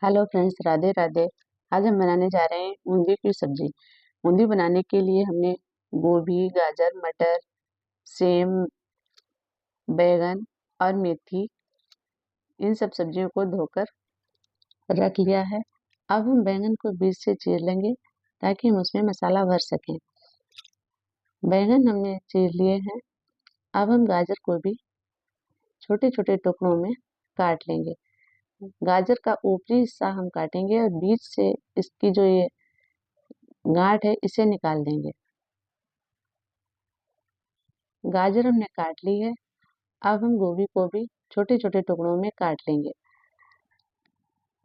Hello friends, Radhe Radhe. आज हम बनाने जा रहे हैं बूंदी की सब्जी। बूंदी बनाने के लिए हमने गोभी, गाजर, मटर, सेम, बैगन और मेथी, इन सब सब्जियों को धोकर रख लिया है। अब हम बैगन को बीच से चीर लेंगे ताकि हम उसमें मसाला भर सकें। बैगन हमने चीर लिए हैं। अब हम गाजर को भी छोटे छोटे टुकड़ों में काट लेंगे। गाजर का ऊपरी हिस्सा हम काटेंगे और बीच से इसकी जो ये गांठ है इसे निकाल देंगे। गाजर हमने काट ली है। अब हम गोभी को भी छोटे छोटे टुकड़ों में काट लेंगे।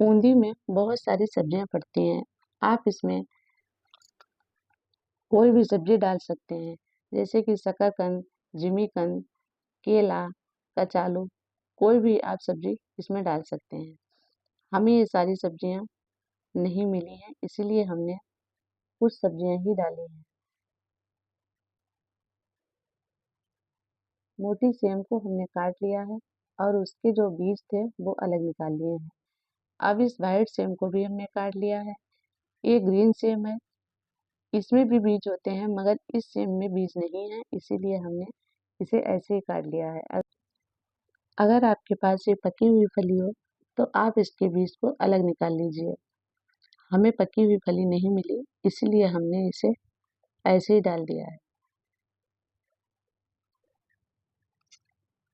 बूंदी में बहुत सारी सब्जियां पड़ती हैं। आप इसमें कोई भी सब्जी डाल सकते हैं, जैसे कि शकरकंद, जिमीकंद, केला, कचालू, कोई भी आप सब्जी इसमें डाल सकते हैं। हमें ये सारी सब्जियां नहीं मिली हैं, इसीलिए हमने कुछ सब्जियां ही डाली हैं। मोटी सेम को हमने काट लिया है और उसके जो बीज थे वो अलग निकाल लिए हैं। अब इस वाइट सेम को भी हमने काट लिया है। ये ग्रीन सेम है, इसमें भी बीज होते हैं मगर इस सेम में बीज नहीं है, इसीलिए हमने इसे ऐसे ही काट लिया है। अगर आपके पास ये पकी हुई फली हो तो आप इसके बीज को अलग निकाल लीजिए। हमें पकी हुई फली नहीं मिली, इसलिए हमने इसे ऐसे ही डाल दिया है।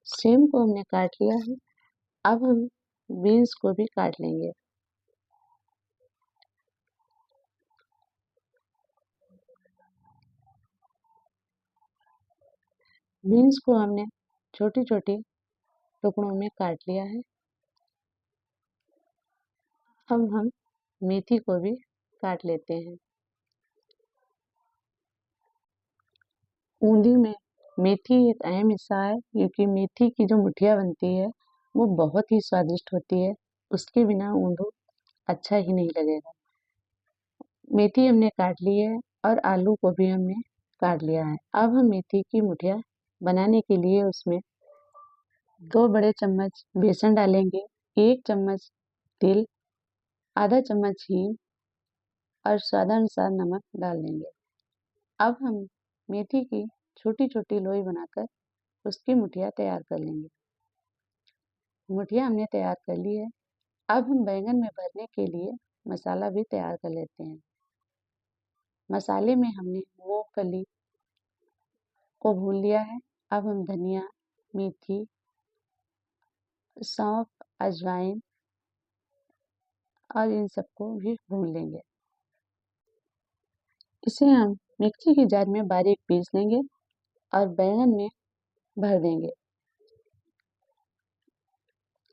सेम को हमने काट लिया है। अब हम बीन्स को भी काट लेंगे। बीन्स को हमने छोटी छोटी टुकड़ों में काट लिया है। अब हम मेथी को भी काट लेते हैं। बूंदी में मेथी एक अहम हिस्सा है, क्योंकि मेथी की जो मुठिया बनती है वो बहुत ही स्वादिष्ट होती है। उसके बिना ऊंधो अच्छा ही नहीं लगेगा। मेथी हमने काट ली है और आलू को भी हमने काट लिया है। अब हम मेथी की मुठिया बनाने के लिए उसमें 2 बड़े चम्मच बेसन डालेंगे, 1 चम्मच तिल, आधा चम्मच हींग और स्वादानुसार नमक डाल देंगे। अब हम मेथी की छोटी छोटी लोई बनाकर उसकी मुठिया तैयार कर लेंगे। मुठिया हमने तैयार कर ली है। अब हम बैंगन में भरने के लिए मसाला भी तैयार कर लेते हैं। मसाले में हमने मूंगफली को भून लिया है। अब हम धनिया, मेथी, सौंफ, अजवाइन और इन सबको भी भून लेंगे। इसे हम मिक्सी की जार में बारीक पीस लेंगे और बैंगन में भर देंगे।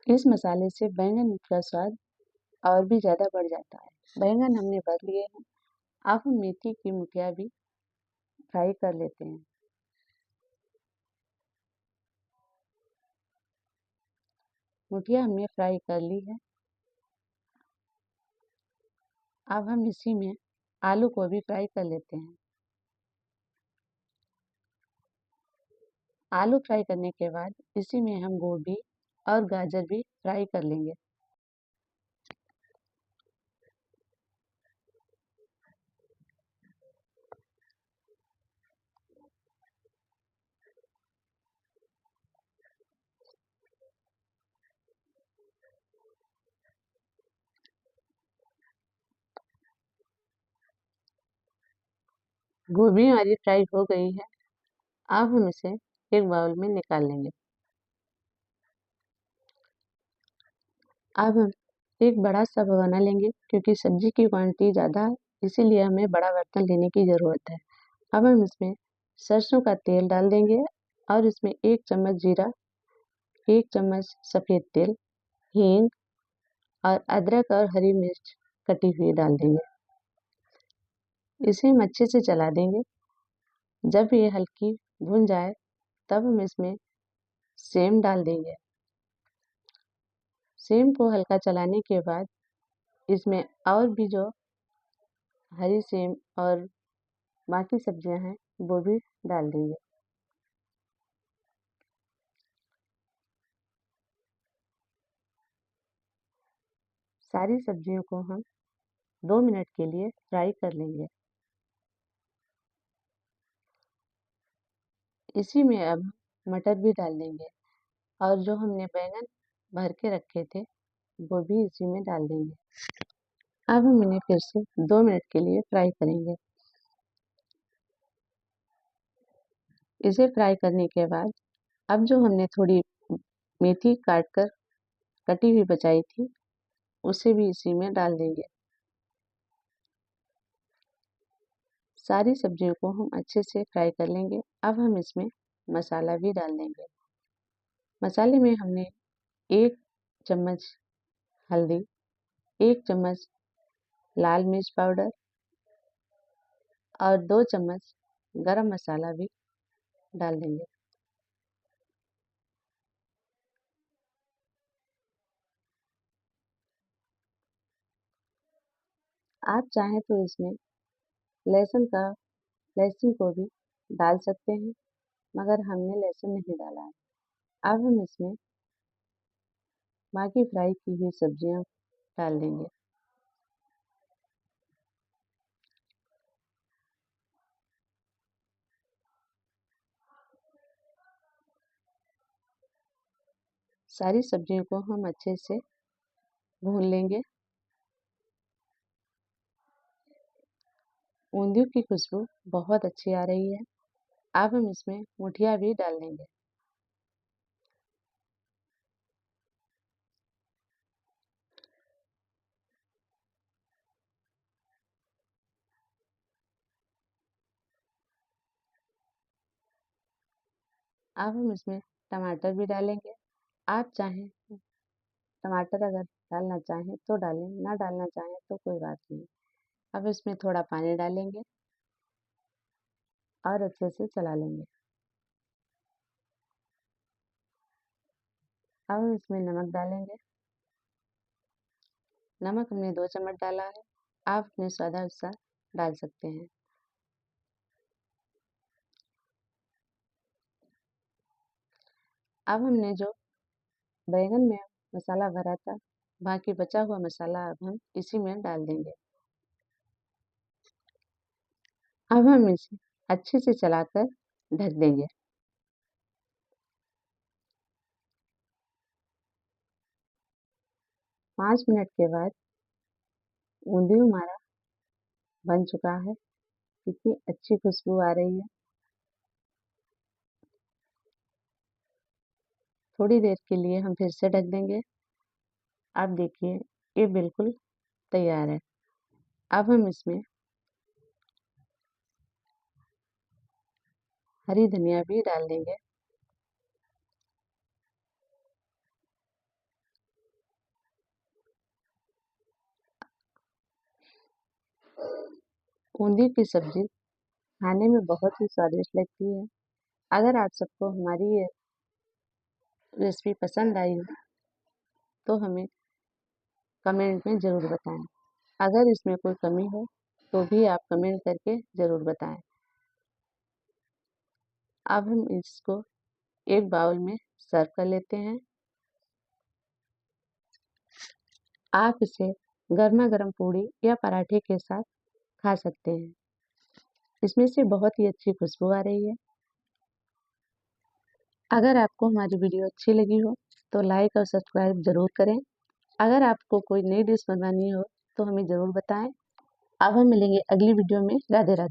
इस मसाले से बैंगन का स्वाद और भी ज़्यादा बढ़ जाता है। बैंगन हमने भर लिए हैं। अब हम मेथी की मुठिया भी फ्राई कर लेते हैं। मुठिया हमने फ्राई कर ली है। अब हम इसी में आलू को भी फ्राई कर लेते हैं। आलू फ्राई करने के बाद इसी में हम गोभी और गाजर भी फ्राई कर लेंगे। गोभी हमारी फ्राई हो गई है। अब हम इसे एक बाउल में निकाल लेंगे। अब हम एक बड़ा सा भगोना लेंगे, क्योंकि सब्जी की क्वांटिटी ज़्यादा है, इसीलिए हमें बड़ा बर्तन लेने की ज़रूरत है। अब हम इसमें सरसों का तेल डाल देंगे और इसमें 1 चम्मच जीरा, 1 चम्मच सफ़ेद तिल, हींग और अदरक और हरी मिर्च कटी हुई डाल देंगे। इसे हम अच्छे से चला देंगे। जब ये हल्की भुन जाए तब हम इसमें सेम डाल देंगे। सेम को हल्का चलाने के बाद इसमें और भी जो हरी सेम और बाकी सब्जियां हैं वो भी डाल देंगे। सारी सब्जियों को हम 2 मिनट के लिए फ्राई कर लेंगे। इसी में अब मटर भी डाल देंगे और जो हमने बैंगन भर के रखे थे वो भी इसी में डाल देंगे। अब हम इन्हें फिर से 2 मिनट के लिए फ्राई करेंगे। इसे फ्राई करने के बाद अब जो हमने थोड़ी मेथी कटी हुई बचाई थी उसे भी इसी में डाल देंगे। सारी सब्जियों को हम अच्छे से फ्राई कर लेंगे। अब हम इसमें मसाला भी डाल देंगे। मसाले में हमने 1 चम्मच हल्दी, 1 चम्मच लाल मिर्च पाउडर और 2 चम्मच गरम मसाला भी डाल देंगे। आप चाहें तो इसमें लहसुन को भी डाल सकते हैं, मगर हमने लहसुन नहीं डाला है। अब हम इसमें बाकी फ्राई की हुई सब्जियां डाल देंगे। सारी सब्जियों को हम अच्छे से भून लेंगे। ऊंधियों की खुशबू बहुत अच्छी आ रही है। अब हम इसमें मुठिया भी डाल देंगे। अब हम इसमें टमाटर भी डालेंगे। आप चाहें टमाटर अगर डालना चाहें तो डालें, ना डालना चाहें तो कोई बात नहीं। अब इसमें थोड़ा पानी डालेंगे और अच्छे से चला लेंगे। अब हम इसमें नमक डालेंगे। नमक हमने 2 चम्मच डाला है। आप अपने स्वादानुसार डाल सकते हैं। अब हमने जो बैंगन में मसाला भरा था, बाकी बचा हुआ मसाला अब हम इसी में डाल देंगे। अब हम इसे अच्छे से चलाकर ढक देंगे। 5 मिनट के बाद ऊंधियो हमारा बन चुका है। कितनी अच्छी खुशबू आ रही है। थोड़ी देर के लिए हम फिर से ढक देंगे। अब देखिए ये बिल्कुल तैयार है। अब हम इसमें हरी धनिया भी डाल देंगे। ऊंधियो की सब्जी खाने में बहुत ही स्वादिष्ट लगती है। अगर आप सबको हमारी ये रेसिपी पसंद आई हो तो हमें कमेंट में ज़रूर बताएं। अगर इसमें कोई कमी हो तो भी आप कमेंट करके ज़रूर बताएं। अब हम इसको एक बाउल में सर्व कर लेते हैं। आप इसे गर्मा गर्म पूड़ी या पराठे के साथ खा सकते हैं। इसमें से बहुत ही अच्छी खुशबू आ रही है। अगर आपको हमारी वीडियो अच्छी लगी हो तो लाइक और सब्सक्राइब ज़रूर करें। अगर आपको कोई नई डिश बनवानी हो तो हमें ज़रूर बताएं। अब हम मिलेंगे अगली वीडियो में। राधे राधे।